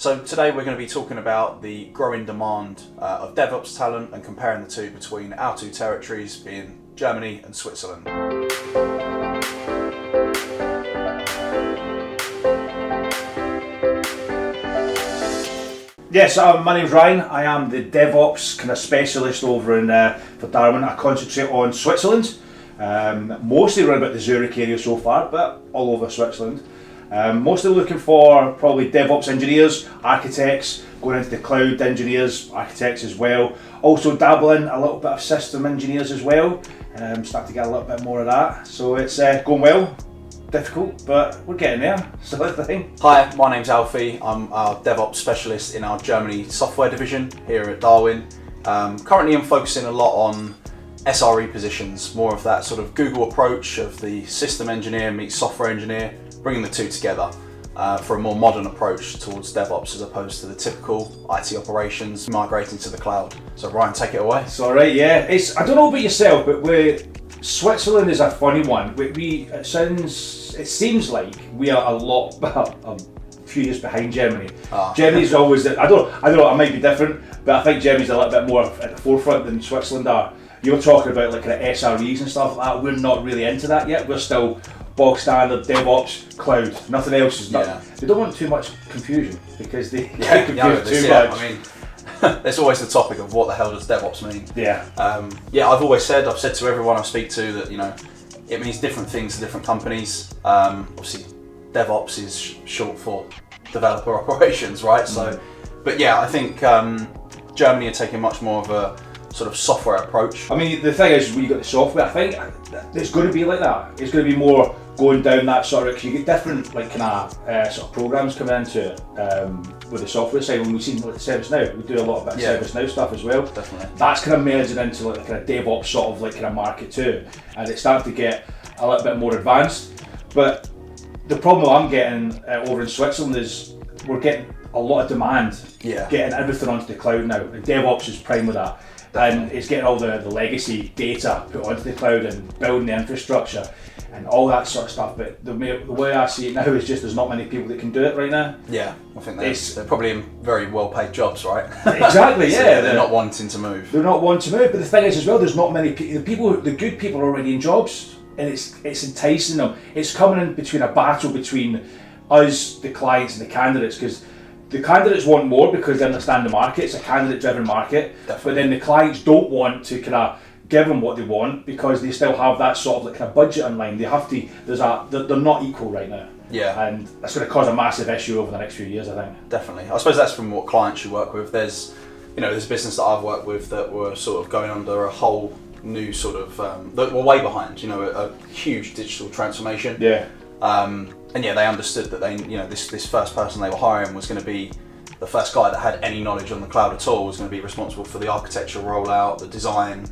So today we're going to be talking about the growing demand of DevOps talent and comparing the two between our two territories, being Germany and Switzerland. Yes, my name's Ryan. I am the DevOps kind of specialist over in for Darwin. I concentrate on Switzerland, mostly around about the Zurich area so far, but all over Switzerland. Mostly looking for probably DevOps engineers, architects, going into the cloud engineers, architects as well. Also dabbling a little bit of system engineers as well. Starting to get a little bit more of that. So it's going well. Difficult, but we're getting there, sort of thing. Hi, my name's Alfie. I'm our DevOps specialist in our Germany software division here at Darwin. Currently I'm focusing a lot on SRE positions, more of that sort of Google approach of the system engineer meets software engineer, bringing the two together for a more modern approach towards DevOps as opposed to the typical IT operations migrating to the cloud. So Ryan, take it away. It's all right, yeah. I don't know about yourself, but Switzerland is a funny one. It seems like we are a few years behind Germany. Germany's always, I don't know, it might be different, but I think Germany's a little bit more at the forefront than Switzerland are. You're talking about like SREs and stuff like that. We're not really into that yet. We're still bog standard DevOps, cloud. Nothing else is not. Yeah. They don't want too much confusion because they get confused too much. I mean, there's always the topic of what the hell does DevOps mean? Yeah. I've said to everyone I speak to that it means different things to different companies. Obviously, DevOps is short for developer operations, right? So, but yeah, I think Germany are taking much more of a sort of software approach. I mean, the thing is, when you got the software, I think it's going to be like that. It's going to be more going down that sort of, because you get different sort of programs coming into it with the software side. When we've seen like ServiceNow, we do a lot of ServiceNow stuff as well. Definitely. That's kind of merging into like the kind of DevOps sort of kind of market too, and it's starting to get a little bit more advanced. But the problem I'm getting over in Switzerland is we're getting a lot of demand, getting everything onto the cloud now. And DevOps is prime with that. Definitely. And it's getting all the legacy data put onto the cloud and building the infrastructure and all that sort of stuff. But the way I see it now is just there's not many people that can do it right now. Yeah, I think they're probably in very well-paid jobs, right? Exactly, so yeah. They're not wanting to move. They're not wanting to move, but the thing is as well, there's not many people. The good people are already in jobs, and it's enticing them. It's coming in between a battle between us, the clients, and the candidates, because the candidates want more because they understand the market. It's a candidate-driven market. Definitely. But then the clients don't want to kind of give them what they want because they still have that sort of kind of budget in line. They have to. They're not equal right now. Yeah. And that's going to cause a massive issue over the next few years, I think. Definitely. I suppose that's from what clients you work with. There's a business that I've worked with that were sort of going under a whole new sort of that were way behind. A huge digital transformation. Yeah. And yeah, they understood that this first person they were hiring was going to be the first guy that had any knowledge on the cloud at all, was going to be responsible for the architecture rollout, the design,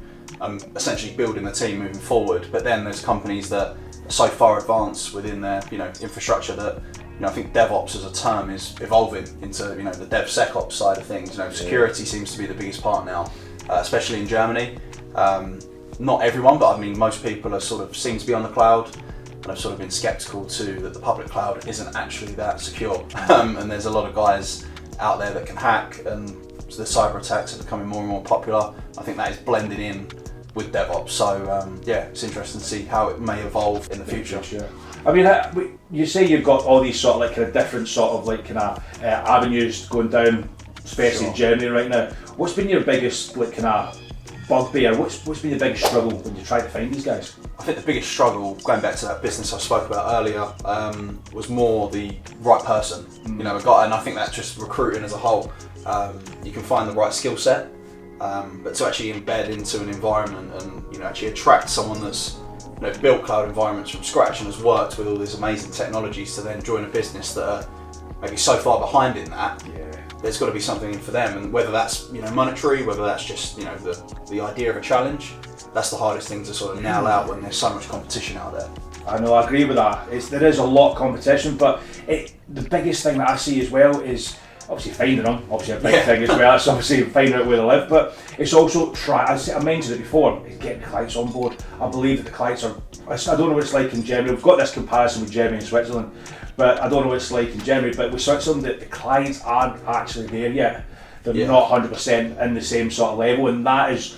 essentially building the team moving forward. But then there's companies that are so far advanced within their infrastructure that I think DevOps as a term is evolving into the DevSecOps side of things. Security seems to be the biggest part now, especially in Germany. Not everyone, but I mean most people are sort of seem to be on the cloud. And I've sort of been skeptical too that the public cloud isn't actually that secure. And there's a lot of guys out there that can hack, and the cyber attacks are becoming more and more popular. I think that is blending in with DevOps. So it's interesting to see how it may evolve in the future. Sure. I mean, you say you've got all these sort of kind of different sort of avenues going down, especially in Germany right now. What's been your biggest kind of bugbear? What's been the biggest struggle when you try to find these guys? I think the biggest struggle, going back to that business I spoke about earlier, was more the right person. A guy, and I think that's just recruiting as a whole. You can find the right skill set, but to actually embed into an environment and actually attract someone that's built cloud environments from scratch and has worked with all these amazing technologies to then join a business that are maybe so far behind in that. There's got to be something in for them, and whether that's monetary, whether that's just the idea of a challenge, that's the hardest thing to sort of nail out when there's so much competition out there. I know, I agree with that. There is a lot of competition, but the biggest thing that I see as well is obviously finding them, obviously a big thing as well. It's obviously finding out where they live, but it's also I mentioned it before, is getting the clients on board. I believe that the clients are, I don't know what it's like in Germany. We've got this comparison with Germany and Switzerland, but I don't know what it's like in Germany. But with Switzerland, the clients aren't actually there yet. They're not 100% in the same sort of level, and that is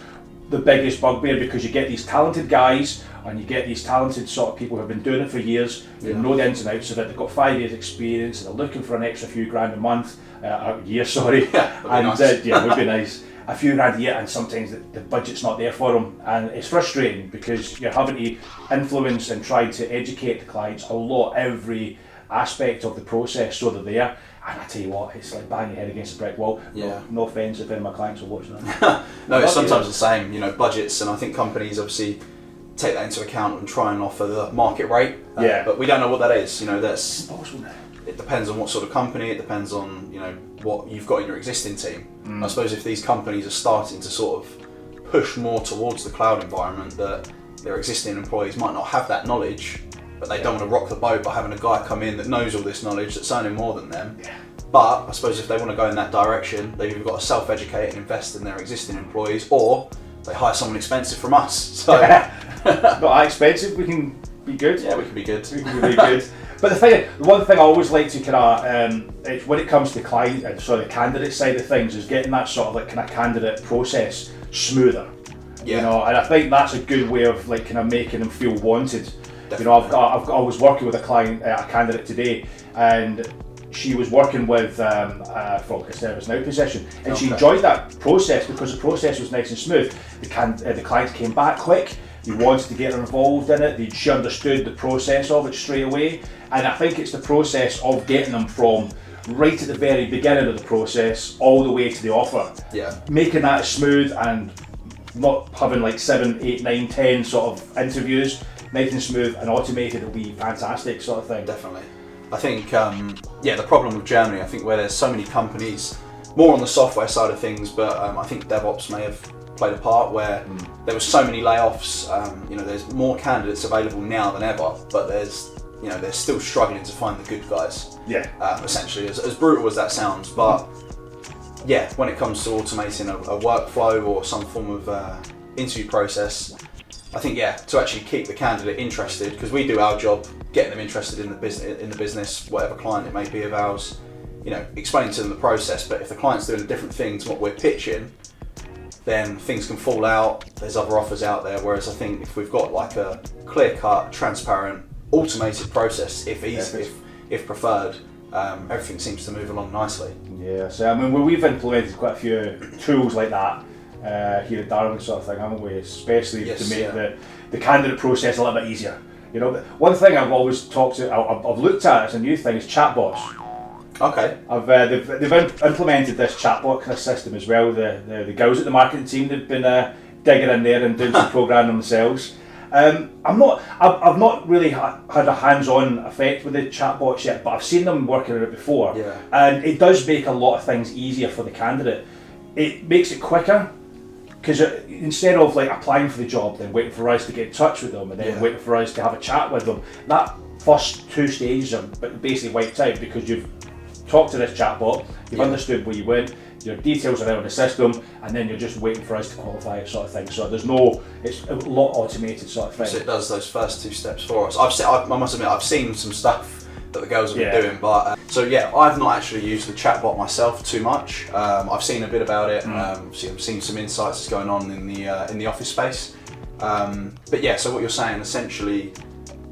the biggest bugbear, because you get these talented guys and you get these talented sort of people who have been doing it for years, who know the ins and outs of it. They've got 5 years experience and they're looking for an extra few grand a month, a year, sorry. And nice. It would be nice. A few grand a year, and sometimes the budget's not there for them, and it's frustrating because you're having to influence and try to educate the clients a lot, every aspect of the process, so they're there. And I tell you what, it's like banging your head against a brick wall. No offence if any of my clients are watching that. No, it's sometimes the same, budgets, and I think companies obviously take that into account and try and offer the market rate. But we don't know what that is. That's impossible now. It depends on what sort of company, it depends on, what you've got in your existing team. I suppose if these companies are starting to sort of push more towards the cloud environment, that their existing employees might not have that knowledge, but they don't want to rock the boat by having a guy come in that knows all this knowledge, that's earning more than them. But I suppose if they want to go in that direction, they've either got to self-educate and invest in their existing employees, or they hire someone expensive from us. So not that expensive, we can be good. Yeah, we can be good. We can be good. But the one thing I always like to when it comes to the candidate side of things, is getting that sort of like kind of candidate process smoother. And I think that's a good way of like kind of making them feel wanted. Definitely. I was working with a candidate today, and she was working with for like a ServiceNow position, and she enjoyed that process because the process was nice and smooth. The client came back quick. He wanted to get her involved in it. She understood the process of it straight away, and I think it's the process of getting them from right at the very beginning of the process all the way to the offer. Making that smooth and not having like 7, 8, 9, 10 sort of interviews. Nice and smooth and automated will be fantastic, sort of thing. Definitely. I think, the problem with Germany, I think where there's so many companies, more on the software side of things, but I think DevOps may have played a part where there was so many layoffs. There's more candidates available now than ever, but they're still struggling to find the good guys. Essentially, as brutal as that sounds, but when it comes to automating a workflow or some form of interview process, I think to actually keep the candidate interested, because we do our job getting them interested in the business, whatever client it may be of ours, explaining to them the process. But if the client's doing a different thing to what we're pitching, then things can fall out. There's other offers out there. Whereas I think if we've got like a clear-cut, transparent, automated process, if preferred, everything seems to move along nicely. So I mean, we've implemented quite a few tools like that here at Darwin, sort of thing, haven't we? Especially to make the candidate process a little bit easier. But one thing I've always I've looked at as a new thing is chatbots. Okay. They've implemented this chatbot kind of system as well. The girls at the marketing team, they've been digging in there and doing some programming themselves. I've not really had a hands-on effect with the chatbots yet, but I've seen them working on it before, and it does make a lot of things easier for the candidate. It makes it quicker, because instead of like applying for the job, then waiting for us to get in touch with them, and then waiting for us to have a chat with them, that first 2 stages are basically wiped out, because you've talked to this chatbot, you've understood where you went, your details are out in the system, and then you're just waiting for us to qualify it, sort of thing. So it's a lot automated sort of thing. So it does those first 2 steps for us. I must admit, I've seen some stuff that the girls have been doing, but I've not actually used the chatbot myself too much. I've seen a bit about it. I've seen some insights that's going on in the office space. So what you're saying, essentially,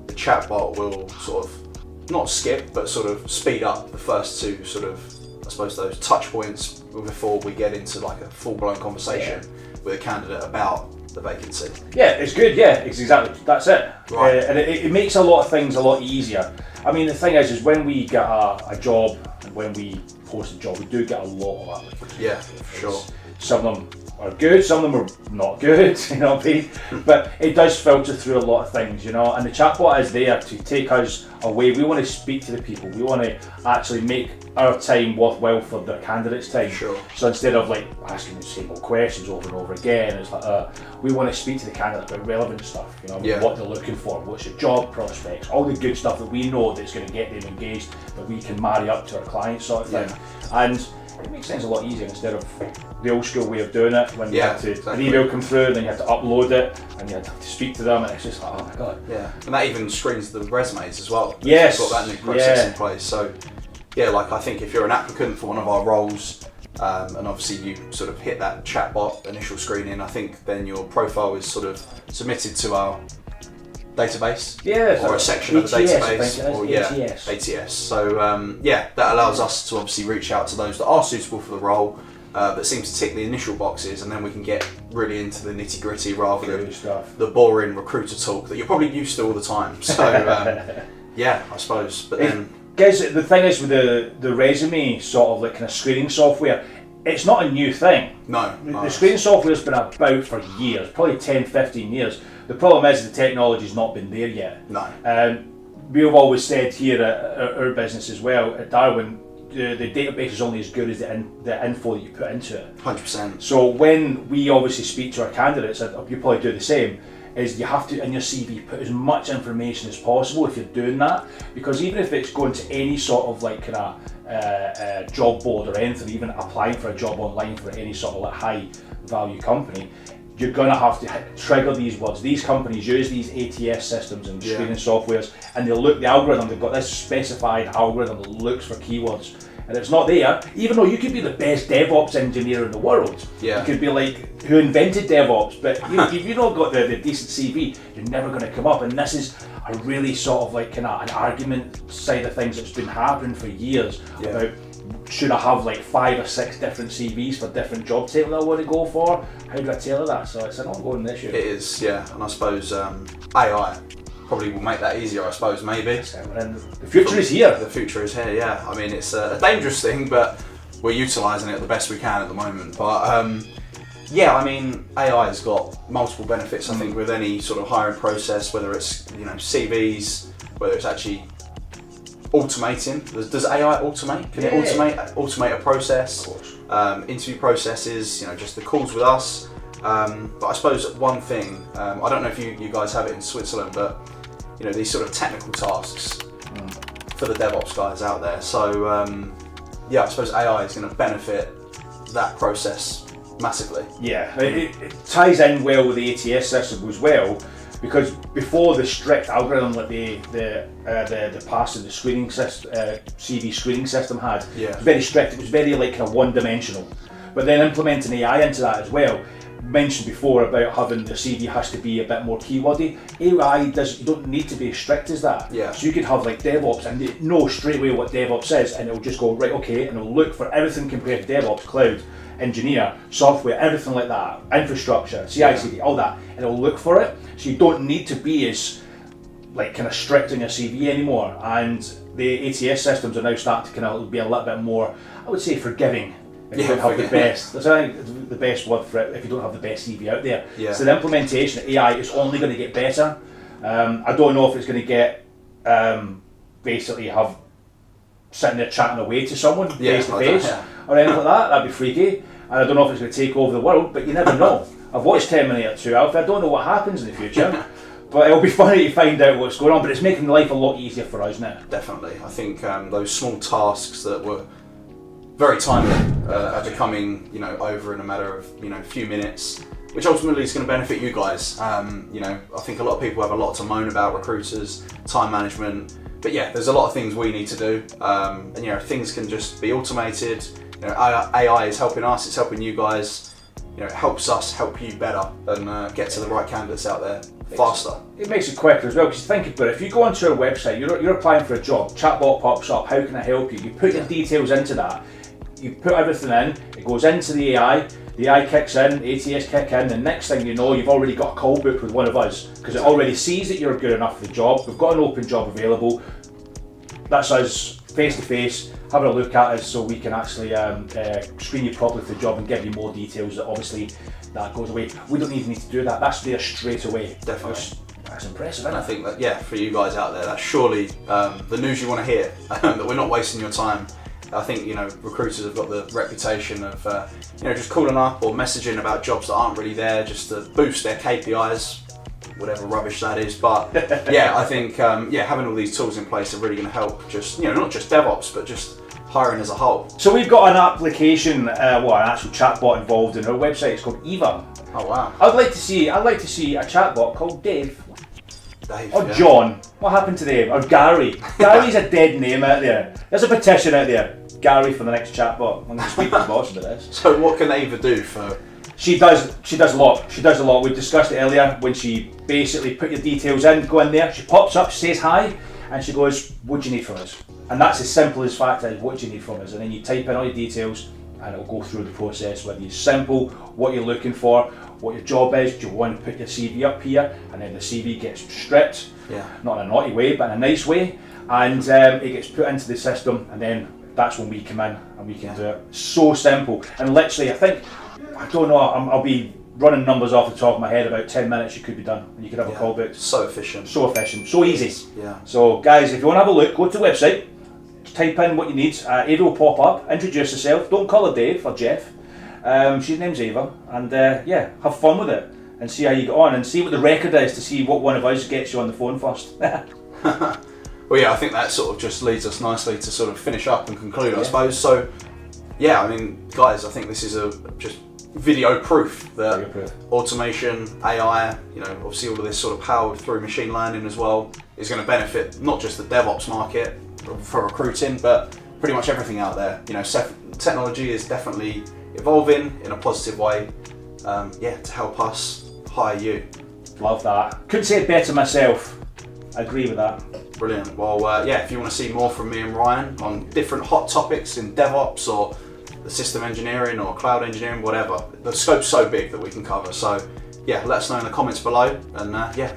the chatbot will sort of not skip, but sort of speed up the first 2 sort of, I suppose, those touch points before we get into like a full-blown conversation with a candidate about the vacancy. It's good. It's exactly, that's it. Right. And it makes a lot of things a lot easier. I mean, the thing is when we get a job and when we post a job, we do get a lot of applicants. For sure. Some of them are good, some of them are not good, you know what I mean? But it does filter through a lot of things, you know, and the chatbot is there to take us away. We want to speak to the people, we want to actually make our time worthwhile for their candidates' time. Sure. So instead of like asking the same old questions over and over again, it's like we want to speak to the candidate about relevant stuff, you know, what they're looking for, what's your job prospects, all the good stuff that we know that's going to get them engaged, that we can marry up to our clients sort of thing. And it makes things a lot easier instead of the old school way of doing it, when you had to an email come through and then you had to upload it and you had to speak to them, and it's just like, oh my god. Yeah, and that even screens the resumes as well. Yes. You've got that new process in place. So yeah, like I think if you're an applicant for one of our roles, and obviously you sort of hit that chatbot initial screening, I think then your profile is sort of submitted to our database, or a section of the database, or ATS. So that allows us to obviously reach out to those that are suitable for the role, that seem to tick the initial boxes, and then we can get really into the nitty gritty rather than the boring recruiter talk that you're probably used to all the time. So I suppose. But then, guys, the thing is with the resume sort of like kind of screening software, it's not a new thing. No. The screening software's been about for years, probably 10, 15 years. The problem is the technology's not been there yet. No. We've always said here at our business as well, at Darwin, the database is only as good as the info that you put into it. 100%. So when we obviously speak to our candidates, you probably do the same, is you have to, in your CV, put as much information as possible if you're doing that, because even if it's going to any sort of like kind of job board or anything, even applying for a job online for any sort of like high value company, you're going to have to trigger these words. These companies use these ATS systems and screening softwares, and the algorithm, they've got this specified algorithm that looks for keywords. And if it's not there, even though you could be the best DevOps engineer in the world, you could be like, who invented DevOps, but if you've not got the decent CV, you're never going to come up. And this is a really sort of like kind of an argument side of things that's been happening for years about, should I have like 5 or 6 different CVs for different job titles I want to go for? How do I tailor that? So it's an ongoing issue. It is, and I suppose AI probably will make that easier, I suppose, maybe. The future is here. The future is here, I mean, it's a dangerous thing, but we're utilising it the best we can at the moment. But I mean, AI has got multiple benefits, I think, with any sort of hiring process, whether it's, CVs, whether it's actually automating. Does AI automate? Can it automate a process? Of course. Interview processes, just the calls with us. But I suppose one thing, I don't know if you guys have it in Switzerland, but these sort of technical tasks for the DevOps guys out there. So I suppose AI is going to benefit that process massively. Yeah, it ties in well with the ATS system as well, because before the strict algorithm that the pass and the screening system, CV screening system had, it was very strict. It was very like kind of one-dimensional. But then implementing AI into that as well. Mentioned before about having the CV has to be a bit more keywordy. AI you don't need to be as strict as that. So you could have like DevOps and you know straight away what DevOps is, and it'll just go right, okay, and it'll look for everything compared to DevOps, cloud, engineer, software, everything like that, infrastructure, CI/CD, all that, and it'll look for it. So you don't need to be as like kind of strict in your CV anymore. And the ATS systems are now starting to kind of be a little bit more, I would say, forgiving. If you don't have the best, that's I think the best word for it. If you don't have the best CV out there, so the implementation of AI is only going to get better. I don't know if it's going to get basically have sitting there chatting away to someone face to face or anything like that. That'd be freaky. And I don't know if it's going to take over the world, but you never know. I've watched Terminator 2 Alpha. I don't know what happens in the future. But it'll be funny to find out what's going on. But it's making life a lot easier for us now. Definitely. I think those small tasks that were very timely are becoming, over in a matter of, a few minutes, which ultimately is going to benefit you guys. I think a lot of people have a lot to moan about recruiters, time management, but there's a lot of things we need to do, and things can just be automated. AI is helping us, it's helping you guys. It helps us help you better and get to the right candidates out there faster. It makes it quicker as well, because think about it, if you go onto our website, you're applying for a job, chatbot pops up, how can I help you? You put your details into that. You put everything in, it goes into the AI kicks in, ATS kick in, the next thing you know, you've already got a call booked with one of us, because it already sees that you're good enough for the job, we've got an open job available, that's us face to face, having a look at us so we can actually screen you properly for the job and give you more details. That obviously that goes away. We don't even need to do that. That's there straight away. Definitely. That's impressive, And I isn't it? think that, for you guys out there, that's surely the news you want to hear, that we're not wasting your time. I think, recruiters have got the reputation of, just calling up or messaging about jobs that aren't really there just to boost their KPIs, whatever rubbish that is. But I think, having all these tools in place are really going to help just, not just DevOps, but just hiring as a whole. So we've got an application, an actual chatbot involved in our website. It's called Eva. Oh wow! I'd like to see a chatbot called Dave. Or yeah. John. What happened to Dave? Or Gary. Gary's a dead name out there. There's a petition out there. Gary for the next chatbot. I'm going to speak to the boss about this. So what can Ava do for? She does a lot. She does a lot. We discussed it earlier when she basically put your details in, go in there, she pops up, says hi, and she goes, what do you need from us? And that's as simple as fact is, what do you need from us? And then you type in all your details and it'll go through the process, whether it's simple, what you're looking for, what your job is, do you want to put your CV up here, and then the CV gets stripped, not in a naughty way, but in a nice way, and it gets put into the system, and then that's when we come in and we can do it. So simple, and literally, I don't know, I'll be running numbers off the top of my head, about 10 minutes you could be done, and you could have a call booked. So efficient. So efficient, so easy. Yeah. So guys, if you want to have a look, go to the website, type in what you need, Ava will pop up, introduce herself, don't call her Dave or Jeff, she's name's Ava, and have fun with it and see how you get on and see what the record is to see what one of us gets you on the phone first. Well, I think that sort of just leads us nicely to sort of finish up and conclude, I suppose. So, guys, I think this is just video proof that automation, AI, obviously all of this sort of powered through machine learning as well, is going to benefit not just the DevOps market for recruiting, but pretty much everything out there. Technology is definitely evolving in a positive way, to help us hire you. Love that. Couldn't say it better myself. I agree with that. Brilliant. Well, if you want to see more from me and Ryan on different hot topics in DevOps or the system engineering or cloud engineering, whatever, the scope's so big that we can cover. So, let us know in the comments below, and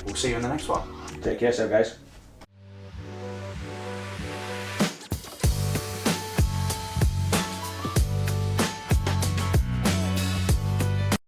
we'll see you in the next one. Take care, so guys.